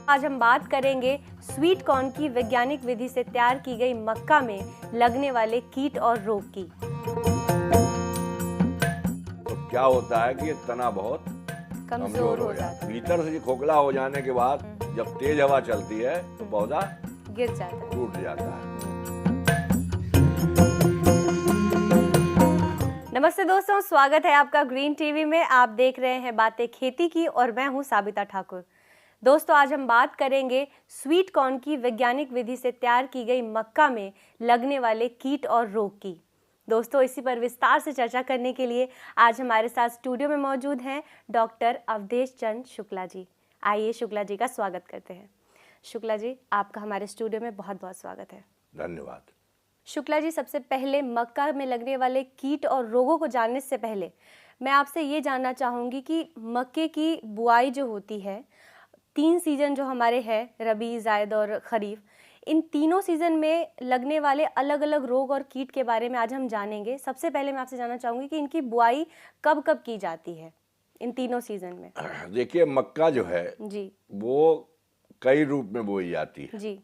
आज हम बात करेंगे स्वीट कॉर्न की वैज्ञानिक विधि से तैयार की गई मक्का में लगने वाले कीट और रोग की। तो क्या होता है कि ये तना बहुत कमजोर हो जाता है, भीतर से खोखला हो जाने के बाद जब तेज हवा चलती है तो पौधा गिर जाता है, टूट जाता है। नमस्ते दोस्तों, स्वागत है आपका ग्रीन टीवी में। आप देख रहे हैं बातें खेती की और मैं हूं साबिता ठाकुर। दोस्तों, आज हम बात करेंगे स्वीट कॉर्न की वैज्ञानिक विधि से तैयार की गई मक्का में लगने वाले कीट और रोग की। दोस्तों, इसी पर विस्तार से चर्चा करने के लिए आज हमारे साथ स्टूडियो में मौजूद हैं डॉक्टर अवधेश चंद्र शुक्ला जी। आइए शुक्ला जी का स्वागत करते हैं। शुक्ला जी, आपका हमारे स्टूडियो में बहुत बहुत स्वागत है। धन्यवाद। शुक्ला जी, सबसे पहले मक्का में लगने वाले कीट और रोगों को जानने से पहले मैं आपसे ये जानना चाहूँगी कि मक्के की बुआई जो होती है, 3 सीज़न जो हमारे हैं, रबी, जायद और खरीफ, इन तीनों सीज़न में लगने वाले अलग अलग रोग और कीट के बारे में आज हम जानेंगे। सबसे पहले मैं आपसे जानना चाहूँगी कि इनकी बुआई कब कब की जाती है इन तीनों सीज़न में? देखिए, मक्का जो है जी, वो कई रूप में बोई जाती है। जी,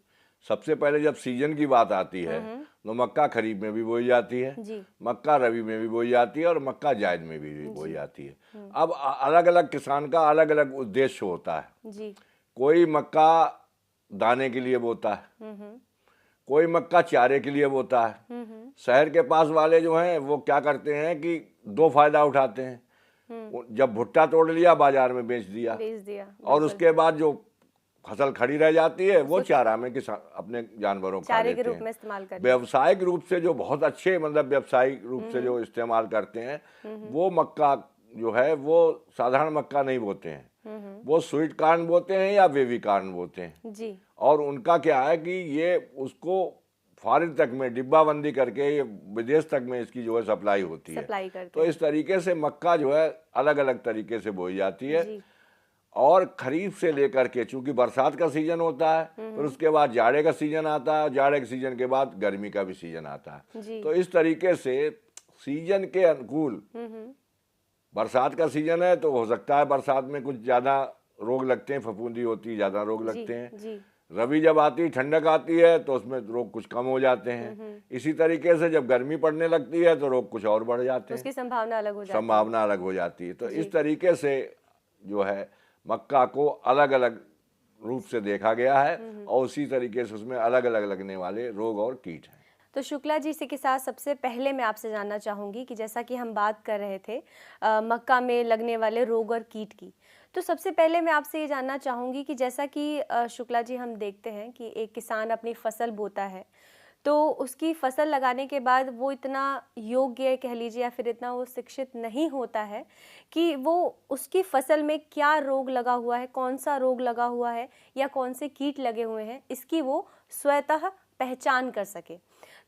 सबसे पहले जब सीजन की बात आती है तो मक्का खरीफ में भी बोई जाती है, जी, मक्का रबी में भी बोई जाती है और मक्का जायद में भी बोई जाती है। अब अलग अलग किसान का अलग अलग उद्देश्य होता है। जी, कोई मक्का दाने के लिए बोता है, कोई मक्का चारे के लिए बोता है। शहर के पास वाले जो हैं वो क्या करते हैं कि दो फायदा उठाते हैं। जब भुट्टा तोड़ लिया, बाजार में बेच दिया, और उसके बाद जो फसल खड़ी रह जाती है वो चारा में किसान अपने जानवरों को चारे के रूप में इस्तेमाल करते हैं। व्यावसायिक रूप से जो बहुत अच्छे, मतलब व्यावसायिक रूप से जो इस्तेमाल करते हैं, वो मक्का जो है वो साधारण मक्का नहीं बोते हैं, वो स्वीट कॉर्न बोते हैं या बेबी कॉर्न बोते हैं। जी, और उनका क्या है कि ये उसको फॉरेन तक में डिब्बा बंदी करके ये विदेश तक में इसकी जो है सप्लाई होती सप्लाई है। करते तो इस तरीके से मक्का जो है अलग अलग तरीके से बोई जाती है। जी, और खरीफ से लेकर के, चूंकि बरसात का सीजन होता है, फिर उसके बाद जाड़े का सीजन आता है, जाड़े के सीजन के बाद गर्मी का भी सीजन आता है। जी, तो इस तरीके से सीजन के अनुकूल, बरसात का सीजन है तो हो सकता है बरसात में कुछ ज़्यादा रोग लगते हैं, फफूंदी होती है, ज़्यादा रोग लगते हैं। जी, रबी जब आती है, ठंडक आती है, तो उसमें रोग कुछ कम हो जाते हैं। इसी तरीके से जब गर्मी पड़ने लगती है तो रोग कुछ और बढ़ जाते हैं, उसकी संभावना अलग हो जाती है। संभावना अलग हो जाती है। तो इस तरीके से जो है मक्का को अलग अलग रूप से देखा गया है और उसी तरीके से उसमें अलग अलग लगने वाले रोग और कीट हैं। तो शुक्ला जी, इसी के साथ सबसे पहले मैं आपसे जानना चाहूँगी कि जैसा कि हम बात कर रहे थे मक्का में लगने वाले रोग और कीट की, तो सबसे पहले मैं आपसे ये जानना चाहूँगी कि जैसा कि शुक्ला जी, हम देखते हैं कि एक किसान अपनी फसल बोता है, तो उसकी फसल लगाने के बाद वो इतना योग्य कह लीजिए या फिर इतना वो शिक्षित नहीं होता है कि वो उसकी फसल में क्या रोग लगा हुआ है, कौन सा रोग लगा हुआ है या कौन से कीट लगे हुए हैं, इसकी वो स्वतः पहचान कर सके।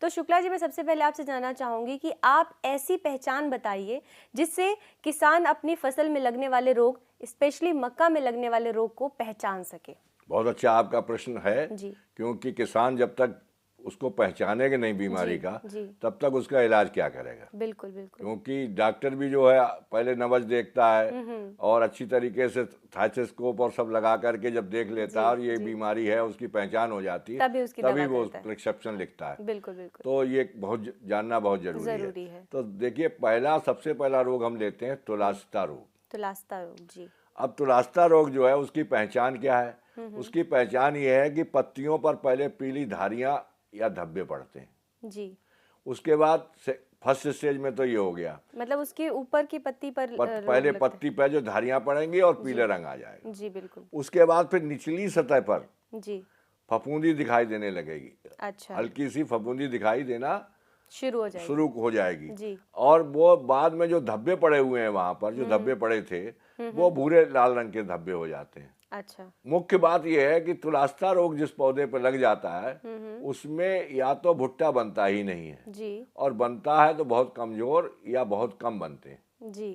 तो शुक्ला जी, मैं सबसे पहले आपसे जानना चाहूँगी कि आप ऐसी पहचान बताइए जिससे किसान अपनी फसल में लगने वाले रोग, स्पेशली मक्का में लगने वाले रोग को पहचान सके। बहुत अच्छा आपका प्रश्न है, जी, क्योंकि किसान जब तक उसको पहचानेगा नहीं बीमारी का, जी, तब तक उसका इलाज क्या करेगा। बिल्कुल बिल्कुल। क्योंकि डॉक्टर भी जो है पहले नब्ज देखता है और अच्छी तरीके से थाइरोस्कोप और सब लगा करके जब देख लेता है और ये बीमारी है, उसकी पहचान हो जाती है, तभी वो प्रिस्क्रिप्शन लिखता है। बिल्कुल बिल्कुल। तो ये बहुत जानना बहुत जरूरी है। तो देखिए, सबसे पहला रोग हम लेते हैं तुलास्ता रोग। तुलास्ता रोग, जी। अब तुलास्ता रोग जो है उसकी पहचान क्या है? उसकी पहचान ये है कि पत्तियों पर पहले पीली धारियां या धब्बे पड़ते हैं। जी, उसके बाद फर्स्ट स्टेज में तो ये हो गया, मतलब उसके ऊपर की पत्ती पर पहले पत्ती पर जो धारियां पड़ेंगी और पीले रंग आ जाएगा। जी, बिल्कुल। उसके बाद फिर निचली सतह पर जी, फफूंदी दिखाई देने लगेगी। अच्छा, हल्की सी फफूंदी दिखाई देना शुरू हो जाएगी। जी, और वो बाद में जो धब्बे पड़े हुए हैं, वहां पर जो धब्बे पड़े थे वो भूरे लाल रंग के धब्बे हो जाते हैं। अच्छा, मुख्य बात यह है कि तुलास्ता रोग जिस पौधे पर लग जाता है उसमें या तो भुट्टा बनता ही नहीं है, जी, और बनता है तो बहुत कमजोर या बहुत कम बनते हैं। जी,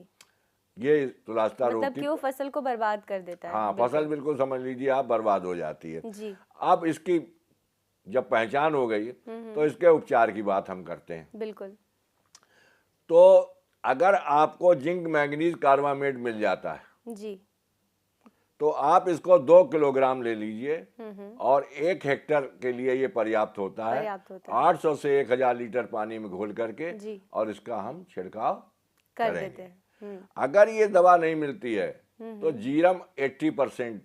ये तुलास्ता रोग मतलब की कि वो फसल को बर्बाद कर देता है। हाँ, फसल बिल्कुल समझ लीजिए आप बर्बाद हो जाती है। जी, अब इसकी जब पहचान हो गई तो इसके उपचार की बात हम करते हैं। बिल्कुल। तो अगर आपको जिंक मैंगनीज कार्बामेट मिल जाता है जी, तो आप इसको 2 किलोग्राम ले लीजिए और 1 हेक्टेयर के लिए ये पर्याप्त होता है। पर्याप्त होता 800 से 1000 लीटर पानी में घोल करके जी। और इसका हम छिड़काव कर देते करेंगे। हैं। अगर ये दवा नहीं मिलती है तो जीरम 80%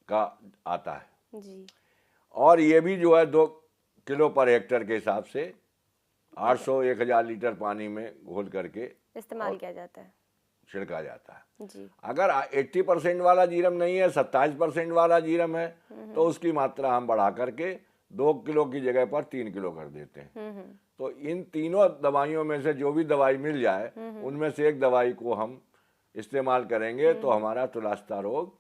का आता है जी। और ये भी जो है 2 किलो पर हेक्टेयर के हिसाब से 800 1000 लीटर पानी में घोल करके इस्तेमाल किया जाता है, छिड़का जाता है। जी। अगर 80% वाला जीरम नहीं है, 27% वाला जीरम है, तो उसकी मात्रा हम बढ़ा करके 2 किलो की जगह पर 3 किलो कर देते हैं। तो इन तीनों दवाइयों में से जो भी दवाई मिल जाए उनमें से एक दवाई को हम इस्तेमाल करेंगे तो हमारा तुलास्ता रोग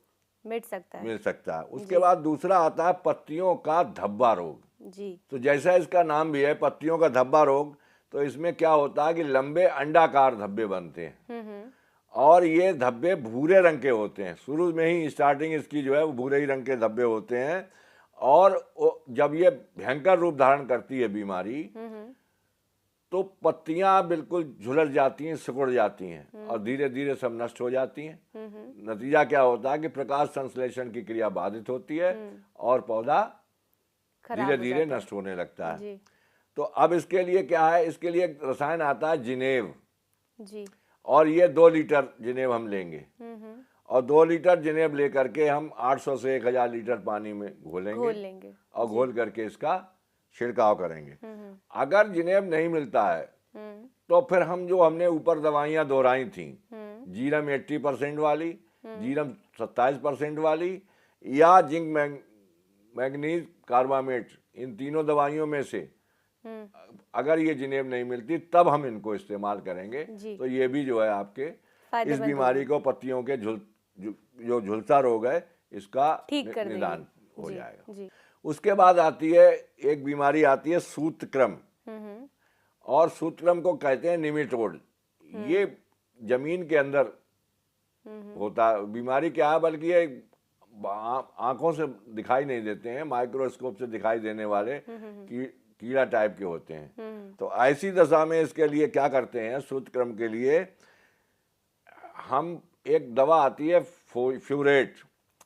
मिट सकता है। मिल सकता है। उसके बाद दूसरा आता है पत्तियों का धब्बा रोग। जी। तो जैसा इसका नाम भी है पत्तियों का धब्बा रोग, तो इसमें क्या होता है कि लंबे अंडाकार धब्बे बनते हैं और ये धब्बे भूरे रंग के होते हैं। शुरू में ही स्टार्टिंग इसकी जो है वो भूरे ही रंग के धब्बे होते हैं और जब ये भयंकर रूप धारण करती है बीमारी तो पत्तियां बिल्कुल झुलस जाती हैं, सिकुड़ जाती हैं और धीरे धीरे सब नष्ट हो जाती हैं। नतीजा क्या होता है कि प्रकाश संश्लेषण की क्रिया बाधित होती है और पौधा धीरे धीरे नष्ट होने लगता है। जी। तो अब इसके लिए क्या है, इसके लिए एक रसायन आता है जिनेव जी। और ये 2 लीटर जिनेव हम लेंगे और 2 लीटर जिनेव लेकर के हम 800 से 1000 लीटर पानी में घोल लेंगे और घोल करके इसका छिड़काव करेंगे। अगर जिनेव नहीं मिलता है तो फिर हम जो हमने ऊपर दवाइयां दोहराई थी, जीरम 80% वाली, जीरम 27% वाली या जिंक मैग्नीज कार्बामेट, इन तीनों दवाइयों में से अगर ये जिनेव नहीं मिलती तब हम इनको इस्तेमाल करेंगे। तो ये भी जो है आपके इस बीमारी को पत्तियों के जो झुलसा रोग है इसका निदान हो जाएगा। जी। उसके बाद आती है एक बीमारी आती है सूत्रक्रम और सूत्रक्रम को कहते हैं निमेटोड। ये जमीन के अंदर होता है। बीमारी क्या है, बल्कि ये आंखों से दिखाई नहीं देते हैं, माइक्रोस्कोप से दिखाई देने वाले कीड़ा टाइप के होते हैं। तो ऐसी दशा में इसके लिए क्या करते हैं, सूत्रक्रम के लिए हम एक दवा आती है फ्यूरेट,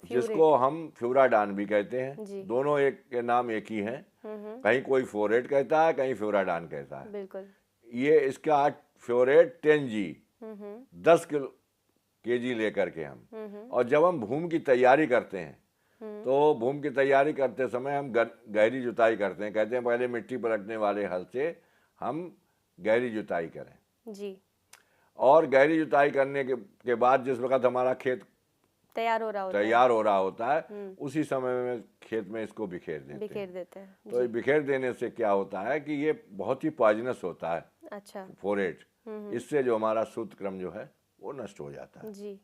जिसको हम फ्यूराडान भी कहते हैं। दोनों एक के नाम एक ही हैं। कहीं कोई फ्लोरेट कहता है, कहीं फ्यूराडान कहता है। बिल्कुल। ये इसका फ्यूरेट 10G 10 kg लेकर के हम, और जब हम भूमि की तैयारी करते हैं तो भूमि की तैयारी करते समय हम गहरी जुताई करते हैं। कहते हैं पहले मिट्टी पलटने वाले हल से हम गहरी जुताई करें जी। और गहरी जुताई करने के बाद जिस वक्त हमारा खेत तैयार हो रहा होता है उसी समय में खेत में इसको बिखेर देते हैं। तो बिखेर देने से क्या होता है कि ये बहुत ही पॉइजनस होता है। अच्छा। फोरेट, इससे जो हमारा सूत्रक्रम जो है वो नष्ट हो जाता है जी।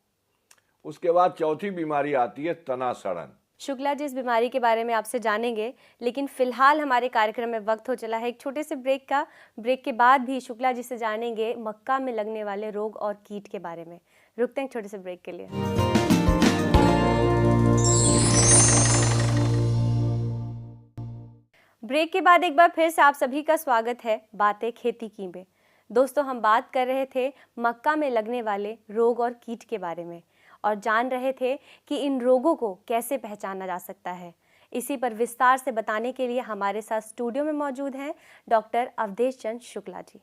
उसके बाद चौथी बीमारी आती है तना सड़न। शुक्ला जी, इस बीमारी के बारे में आपसे जानेंगे, लेकिन फिलहाल हमारे कार्यक्रम में वक्त हो चला है एक छोटे से ब्रेक का। ब्रेक के बाद भी शुक्ला जी से जानेंगे मक्का में लगने वाले रोग और कीट के बारे में। रुकते हैं छोटे से ब्रेक के लिए। ब्रेक के बाद एक बार फिर से आप सभी का स्वागत है बातें खेती की में। दोस्तों, हम बात कर रहे थे मक्का में लगने वाले रोग और कीट के बारे में और जान रहे थे कि इन रोगों को कैसे पहचाना जा सकता है। इसी पर विस्तार से बताने के लिए हमारे साथ स्टूडियो में मौजूद हैं डॉक्टर अवधेश चंद शुक्ला जी।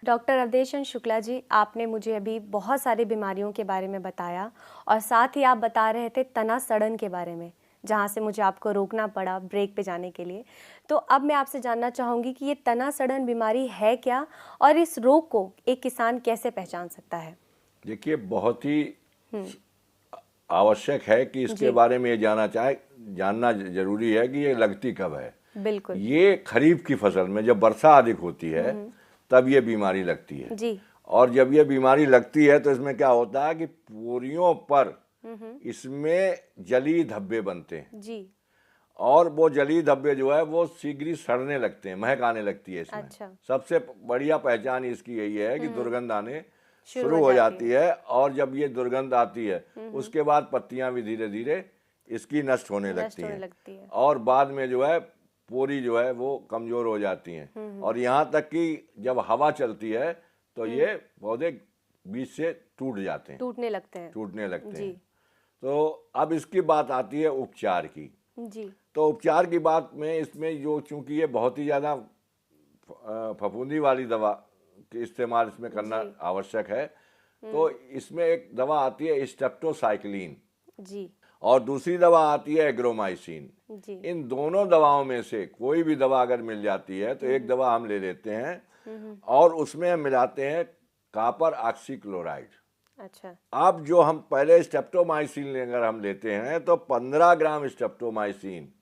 डॉक्टर अवधेश चंद शुक्ला जी, आपने मुझे अभी बहुत सारी बीमारियों के बारे में बताया और साथ ही आप बता रहे थे तना सड़न के बारे में, जहाँ से मुझे आपको रोकना पड़ा ब्रेक पे जाने के लिए। तो अब मैं आपसे जानना चाहूँगी कि ये तना सड़न बीमारी है क्या और इस रोग को एक किसान कैसे पहचान सकता है? देखिए, बहुत ही आवश्यक है कि इसके बारे में ये जानना जरूरी है कि ये लगती कब है। बिल्कुल। ये खरीफ की फसल में जब वर्षा अधिक होती है तब ये बीमारी लगती है जी। और जब ये बीमारी लगती है तो इसमें क्या होता है कि पोरियों पर इसमें जली धब्बे बनते हैं जी। और वो जली धब्बे जो है वो शीघ्र सड़ने लगते हैं, महक आने लगती है इसमें। अच्छा। सबसे बढ़िया पहचान इसकी यही है कि दुर्गंध आने शुरू हो जाती है और जब ये दुर्गंध आती है उसके बाद पत्तियां भी धीरे धीरे इसकी नष्ट होने लगती हैं और बाद में जो है पोरी जो है वो कमजोर हो जाती हैं और यहाँ तक कि जब हवा चलती है तो ये पौधे बीज से टूटने लगते हैं। तो अब इसकी बात आती है उपचार की। जी। तो उपचार की बात में इसमें जो चूंकि ये बहुत ही ज़्यादा फफूंदी वाली दवा के इस्तेमाल इसमें करना जी। आवश्यक है, तो इसमें एक दवा आती है स्टेप्टोसाइक्लिन जी। और दूसरी दवा आती है एग्रोमाइसिन। जी। इन दोनों दवाओं में से कोई भी दवा अगर मिल जाती है तो एक दवा हम ले लेते हैं और उसमें हम मिलाते हैं कॉपर ऑक्सीक्लोराइड। अच्छा। अब जो हम पहले स्टेप्टोमाइसिन अगर हम लेते हैं तो 15 ग्राम स्टेप्टोमाइसिन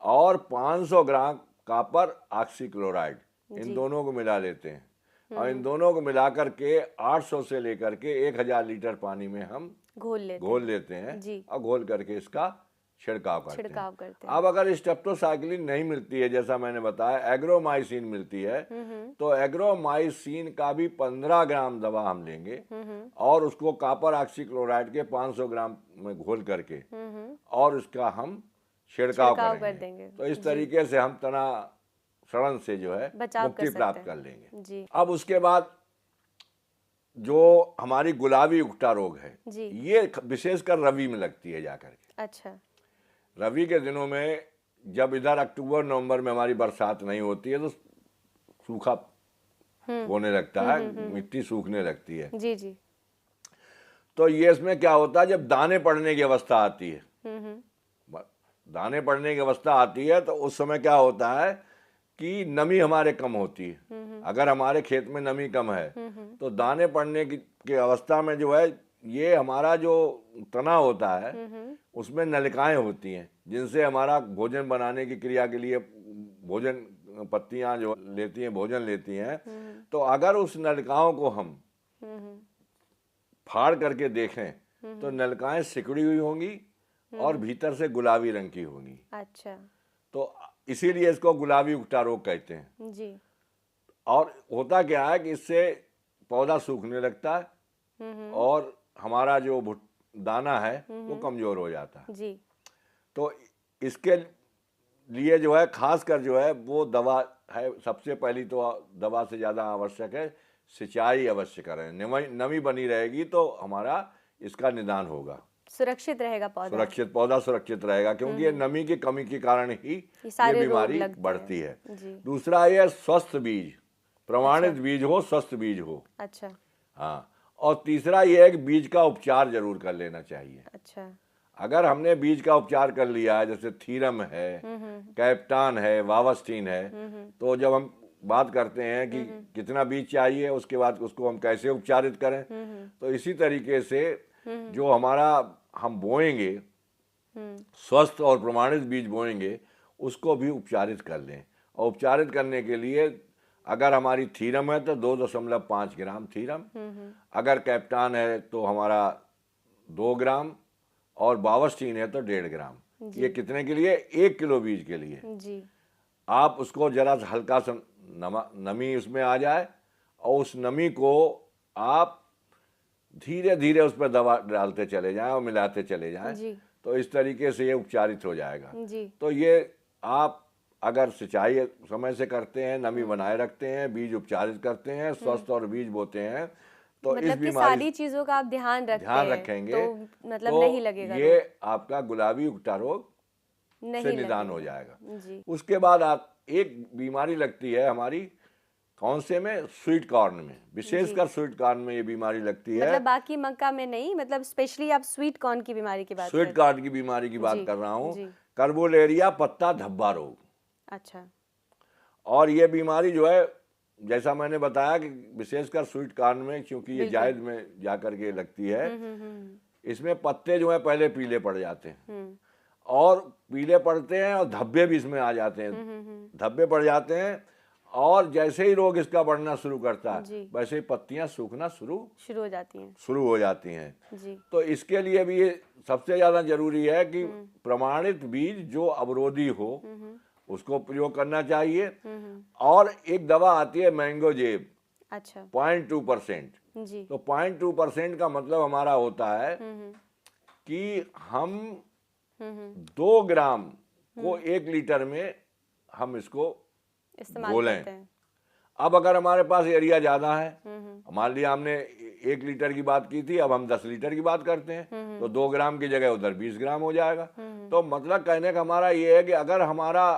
और 500 ग्राम कॉपर ऑक्सीक्लोराइड, इन जी। दोनों को मिला लेते हैं और इन दोनों को मिला करके 800 से लेकर के 1000 लीटर पानी में हम घोल लेते हैं जी। और घोल करके इसका छिड़काव करते हैं। हैं। अब अगर स्टेप्टोसाइक्लिन नहीं मिलती है, जैसा मैंने बताया एग्रोमाइसिन मिलती है, तो एग्रोमाइसिन का भी 15 ग्राम दवा हम लेंगे और उसको कॉपर ऑक्सीक्लोराइड के 500 ग्राम में घोल करके और उसका हम छिड़काव कर करेंगे। देंगे। तो इस तरीके से हम तना सड़न से जो है बचाव मुक्ति कर प्राप्त सकते कर हैं। लेंगे। जी। अब उसके बाद जो हमारी गुलाबी उकटा रोग है, जी। ये विशेषकर रबी में लगती है जाकर के। अच्छा। रबी के दिनों में जब इधर अक्टूबर नवंबर में हमारी बरसात नहीं होती है तो सूखा होने लगता है, मिट्टी सूखने लगती है। जी। जी। तो ये इसमें क्या होता है, जब दाने पड़ने की अवस्था आती है, दाने पड़ने की अवस्था आती है तो उस समय क्या होता है कि नमी हमारे कम होती है। अगर हमारे खेत में नमी कम है तो दाने पड़ने की अवस्था में जो है ये हमारा जो तना होता है उसमें नलिकाएं होती हैं जिनसे हमारा भोजन बनाने की क्रिया के लिए भोजन पत्तियां जो लेती हैं, भोजन लेती हैं। तो अगर उस नलिकाओं को हम फाड़ करके देखें तो नलिकाएं सिकुड़ी हुई होंगी और भीतर से गुलाबी रंग की होंगी। अच्छा। तो इसीलिए इसको गुलाबी उकटा रोग कहते हैं। जी। और होता क्या है कि इससे पौधा सूखने लगता है और हमारा जो दाना है वो कमजोर हो जाता है। जी। तो इसके लिए जो है खासकर जो है वो दवा है, सबसे पहली तो दवा से ज़्यादा आवश्यक है सिंचाई अवश्य करें। नमी बनी रहेगी तो हमारा इसका निदान होगा, सुरक्षित रहेगा पौधा सुरक्षित रहेगा, क्योंकि ये नमी की कमी के कारण ही ये बीमारी बढ़ती है। दूसरा ये स्वस्थ बीज, प्रमाणित बीज हो, स्वस्थ बीज हो। अच्छा। हाँ, और तीसरा ये है कि बीज का उपचार जरूर कर लेना चाहिए। अच्छा। अगर हमने बीज का उपचार कर लिया है, जैसे थीरम है, कैप्टान है, वावस्टीन है, तो जब हम बात करते हैं कि कितना बीज चाहिए उसके बाद उसको हम कैसे उपचारित करें, तो इसी तरीके से जो हमारा हम बोएंगे स्वस्थ और प्रमाणित बीज बोएंगे उसको भी उपचारित कर लें। और उपचारित करने के लिए अगर हमारी थीरम है तो 2.5 ग्राम थीरम, अगर कैप्टान है तो हमारा 2 ग्राम और बावस्टीन है तो 1.5 ग्राम। ये कितने के लिए? 1 किलो बीज के लिए। जी। आप उसको जरा सा हल्का सा नमी उसमें आ जाए और उस नमी को आप धीरे धीरे उस पर दवा डालते चले जाएं और मिलाते चले जाएं, तो इस तरीके से ये उपचारित हो जाएगा। जी। तो ये आप अगर सिंचाई समय से करते हैं, नमी बनाए रखते हैं, बीज उपचारित करते हैं, स्वस्थ और बीज बोते हैं, तो मतलब इस कि बीमारी सारी चीजों का आप ध्यान रखेंगे तो मतलब तो नहीं लगेगा, ये आपका गुलाबी उकटा रोग नहीं से निदान हो जाएगा। जी। उसके बाद आप एक बीमारी लगती है हमारी कौन से में? स्वीट कॉर्न में, विशेषकर स्वीट कॉर्न में ये बीमारी लगती है। मतलब बाकी मक्का में नहीं, मतलब स्पेशली आप स्वीट कॉर्न की बीमारी की बात कर रहे हैं। स्वीट कॉर्न की बीमारी की बात कर रहा हूँ, कार्बोलेरिया पत्ता धब्बा रोग। अच्छा। और ये बीमारी जो है जैसा मैंने बताया कि विशेषकर स्वीट कॉर्न में, क्योंकि ये जायद में जाकर के लगती है, इसमें पत्ते जो है पहले पीले पड़ जाते हैं और पीले पड़ते हैं और धब्बे भी इसमें आ जाते हैं, धब्बे पड़ जाते हैं और जैसे ही रोग इसका बढ़ना शुरू करता है वैसे ही पत्तियां सूखना शुरू हो जाती हैं। जी। तो इसके लिए भी ये सबसे ज्यादा जरूरी है कि प्रमाणित बीज जो अवरोधी हो उसको प्रयोग करना चाहिए। और एक दवा आती है मैंगोजेब। अच्छा। 0.2%। जी। तो 0.2% का मतलब हमारा होता है कि हम 2 ग्राम को 1 लीटर में हम इसको घोलें। अब अगर हमारे पास एरिया ज्यादा है, मान लिया हमने 1 लीटर की बात की थी, अब हम 10 लीटर की बात करते हैं, तो 2 ग्राम की जगह उधर 20 ग्राम हो जाएगा। तो मतलब कहने का हमारा ये है कि अगर हमारा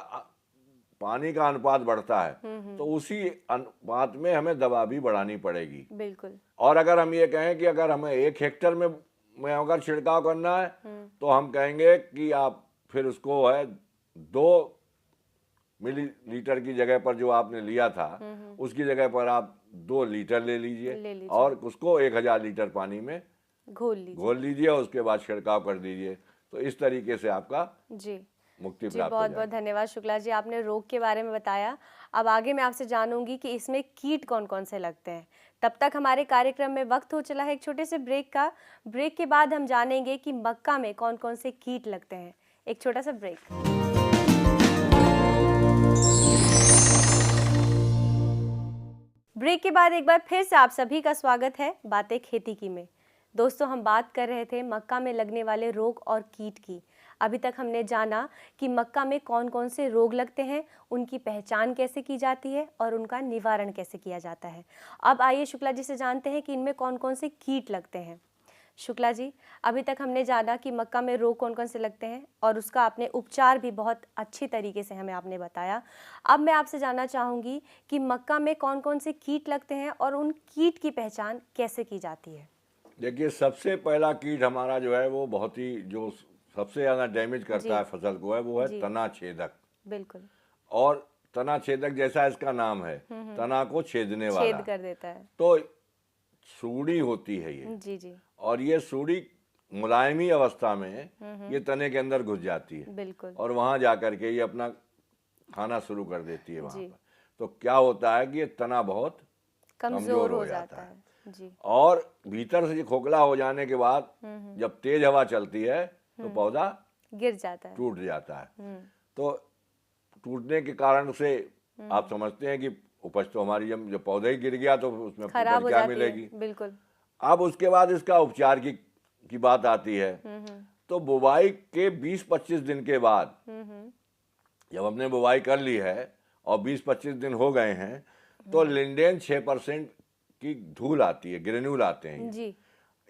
पानी का अनुपात बढ़ता है तो उसी अनुपात में हमें दवा भी बढ़ानी पड़ेगी। बिल्कुल। और अगर हम ये कहें कि अगर हमें 1 हेक्टेयर में अगर छिड़काव करना है तो हम कहेंगे कि आप फिर उसको है 2 मिलीलीटर की जगह पर जो आपने लिया था उसकी जगह पर आप 2 लीटर ले लीजिए और उसको 1000 लीटर पानी में घोल लीजिए और उसके बाद छिड़काव कर दीजिए। तो इस तरीके से आपका जी मुक्ति जी प्राप्त हो बहुत जाएगी। बहुत धन्यवाद शुक्ला जी, आपने रोग के बारे में बताया। अब आगे मैं आपसे जानूंगी कि इसमें कीट कौन कौन से लगते हैं। तब तक हमारे कार्यक्रम में वक्त हो चला है एक छोटे से ब्रेक का। ब्रेक के बाद हम जानेंगे कि मक्का में कौन कौन से कीट लगते हैं। एक छोटा सा ब्रेक। ब्रेक के बाद एक बार फिर से आप सभी का स्वागत है बातें खेती की में। दोस्तों, हम बात कर रहे थे मक्का में लगने वाले रोग और कीट की। अभी तक हमने जाना कि मक्का में कौन कौन से रोग लगते हैं, उनकी पहचान कैसे की जाती है और उनका निवारण कैसे किया जाता है। अब आइए शुक्ला जी से जानते हैं कि इनमें कौन कौन से कीट लगते हैं। शुक्ला जी, अभी तक हमने जाना कि मक्का में रोग कौन कौन से लगते हैं और उसका आपने उपचार भी बहुत अच्छी तरीके से हमें आपने बताया। अब मैं आपसे जानना चाहूँगी कि मक्का में कौन कौन से कीट लगते हैं और उन कीट की पहचान कैसे की जाती है। देखिए, सबसे पहला कीट हमारा जो है वो बहुत ही जो सबसे ज़्यादा डैमेज करता है फसल को है वो है तना छेदक। बिल्कुल। और तना छेदक जैसा इसका नाम है, तना को छेदने वाला, छेद कर देता है। तो सूड़ी होती है ये। जी जी। और ये सूड़ी मुलायमी अवस्था में ये तने के अंदर घुस जाती है। बिल्कुल। और वहां जाकर के ये अपना खाना शुरू कर देती है वहां पर। तो क्या होता है कि ये तना बहुत कमजोर हो जाता है जी। और भीतर से खोखला हो जाने के बाद जब तेज हवा चलती है तो पौधा गिर जाता है, टूट जाता है। तो टूटने के कारण से आप समझते हैं कि उपज तो हमारी जब पौधा ही गिर गया तो उसमें खराब हो क्या जाती मिलेगी। है। बिल्कुल। अब उसके बाद इसका उपचार की बात आती है। तो बुवाई के 20-25 दिन के बाद जब हमने बुवाई कर ली है और 20-25 दिन हो गए हैं तो लिंडेन 6% की धूल आती है, ग्रेन्यूल आते हैं जी।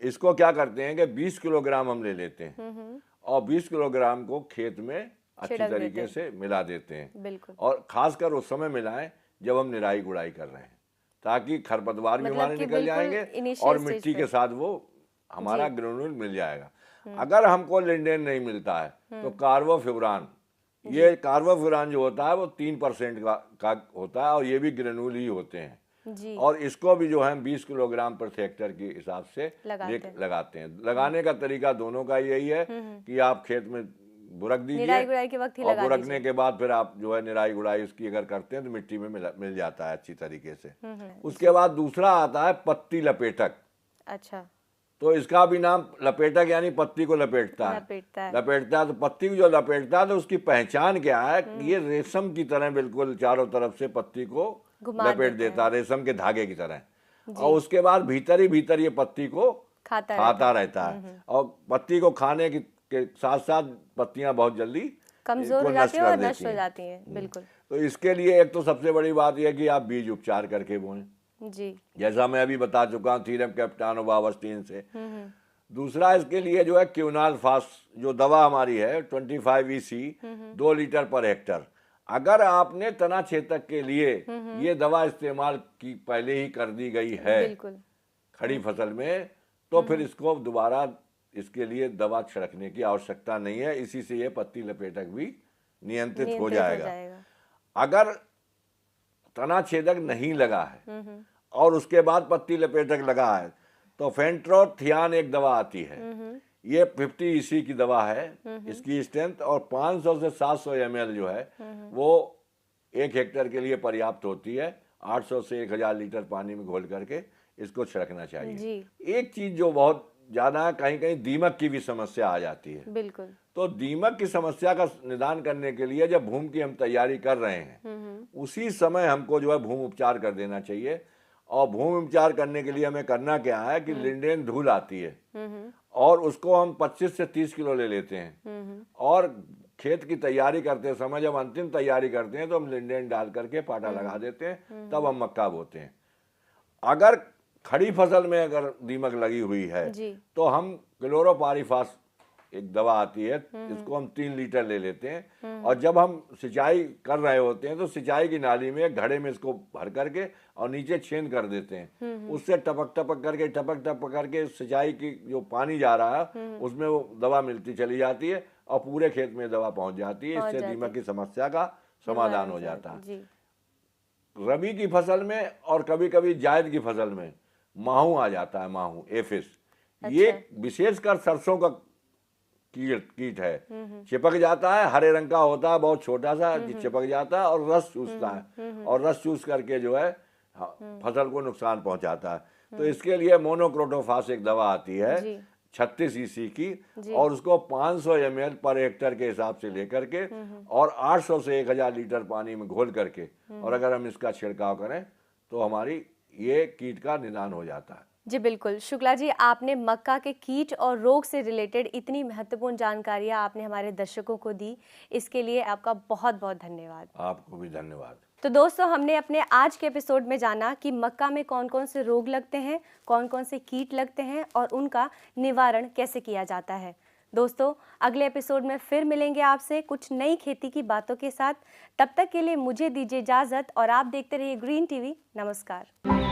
इसको क्या करते हैं कि 20 किलोग्राम हम ले लेते हैं और 20 किलोग्राम को खेत में अच्छी तरीके से मिला देते हैं। बिल्कुल। और खासकर उस समय मिलाएं जब हम निराई गुड़ाई कर रहे हैं ताकि खरपतवार भी हमारे निकल जाएंगे और मिट्टी के साथ वो हमारा ग्रेन्यूल मिल जाएगा। अगर हमको लिंडेन नहीं मिलता है तो कार्बोफ्यूरान, ये कार्बोफ्यूरान जो होता है वो 3% का होता है और ये भी ग्रेन्यूल ही होते हैं जी। और इसको भी जो है 20 किलोग्राम प्रति हेक्टेयर के हिसाब से लगाते हैं। लगाने का तरीका दोनों का यही है कि आप खेत में बुरक दीजिए, निराई गुड़ाई के वक्त ही और बुरकने के बाद फिर आप जो है निराई गुड़ाई उसकी अगर करते हैं तो मिट्टी में मिल जाता है अच्छी तरीके से। उसके बाद दूसरा आता है पत्ती लपेटक। अच्छा। तो इसका भी नाम लपेटक यानी पत्ती को लपेटता है। तो पत्ती को जो लपेटता है तो उसकी पहचान क्या है, ये रेशम की तरह बिल्कुल चारों तरफ से पत्ती को लपेट देता है, रेशम के धागे की तरह। और उसके बाद भीतर ही भीतर ये पत्ती को खाता रहता है और पत्ती को खाने के साथ साथ पत्तियां बहुत जल्दी कमजोर हो जाती हैं और नष्ट हो जाती हैं। बिल्कुल। तो इसके लिए एक तो सबसे बड़ी बात यह है कि आप बीज उपचार करके बोएं जी, जैसा मैं अभी बता चुका हूँ थीरम कैप्टानो बावस्टीन से। दूसरा इसके लिए जो है क्यूनाल फास्ट जो दवा हमारी है 25 EC 2 लीटर पर हेक्टर। अगर आपने तना छेदक के लिए ये दवा इस्तेमाल की पहले ही कर दी गई है खड़ी फसल में तो फिर इसको दोबारा इसके लिए दवा छिड़कने की आवश्यकता नहीं है। इसी से ये पत्ती लपेटक भी नियंत्रित हो जाएगा। अगर तना छेदक नहीं लगा है और उसके बाद पत्ती लपेटक लगा है तो फेंट्रोथियान एक दवा आती है, ये 50 EC की दवा है। इसकी स्ट्रेंथ और 500 से 700 ml जो है वो 1 हेक्टेयर के लिए पर्याप्त होती है। 800 से 1000 लीटर पानी में घोल करके इसको छिड़कना चाहिए। एक चीज जो बहुत ज्यादा है, कहीं कहीं दीमक की भी समस्या आ जाती है। बिल्कुल। तो दीमक की समस्या का निदान करने के लिए जब भूमि की हम तैयारी कर रहे हैं उसी समय हमको जो है भूमि उपचार कर देना चाहिए। और भूमि उपचार करने के लिए हमें करना क्या है कि लिंडेन धूल आती है और उसको हम 25 से 30 किलो ले लेते हैं और खेत की तैयारी करते समय जब अंतिम तैयारी करते हैं तो हम लिंडेन डाल करके पाटा लगा देते हैं, तब हम मक्का बोते हैं। अगर खड़ी फसल में अगर दीमक लगी हुई है जी। तो हम क्लोरोपाइरीफास एक दवा आती है, इसको हम 3 लीटर ले लेते हैं और जब हम सिंचाई कर रहे होते हैं तो सिंचाई की नाली में घड़े में इसको भर करके और नीचे छेद कर देते हैं। उससे टपक टपक करके सिंचाई की जो पानी जा रहा है उसमें वो दवा मिलती चली जाती है और पूरे खेत में दवा पहुंच जाती है। इससे दीमक की समस्या का समाधान हो जाता है। जी। रबी की फसल में और कभी कभी जायद की फसल में माहू आ जाता है, माहू एफिस। ये विशेषकर सरसों का कीट है। चिपक जाता है, हरे रंग का होता है, बहुत छोटा सा, चिपक जाता है और रस चूसता है और रस चूस करके जो है फसल को नुकसान पहुंचाता है। तो इसके लिए मोनोक्रोटोफास एक दवा आती है 36 ईसी की और उसको 500 ml पर हेक्टर के हिसाब से लेकर के और 800 से 1000 लीटर पानी में घोल करके और अगर हम इसका छिड़काव करें तो हमारी ये कीट का निदान हो जाता है। जी बिल्कुल। शुक्ला जी, आपने मक्का के कीट और रोग से रिलेटेड इतनी महत्वपूर्ण जानकारियाँ आपने हमारे दर्शकों को दी, इसके लिए आपका बहुत बहुत धन्यवाद। आपको भी धन्यवाद। तो दोस्तों, हमने अपने आज के एपिसोड में जाना कि मक्का में कौन कौन से रोग लगते हैं, कौन कौन से कीट लगते हैं और उनका निवारण कैसे किया जाता है। दोस्तों, अगले एपिसोड में फिर मिलेंगे आपसे कुछ नई खेती की बातों के साथ। तब तक के लिए मुझे दीजिए इजाज़त और आप देखते रहिए ग्रीन टीवी। नमस्कार।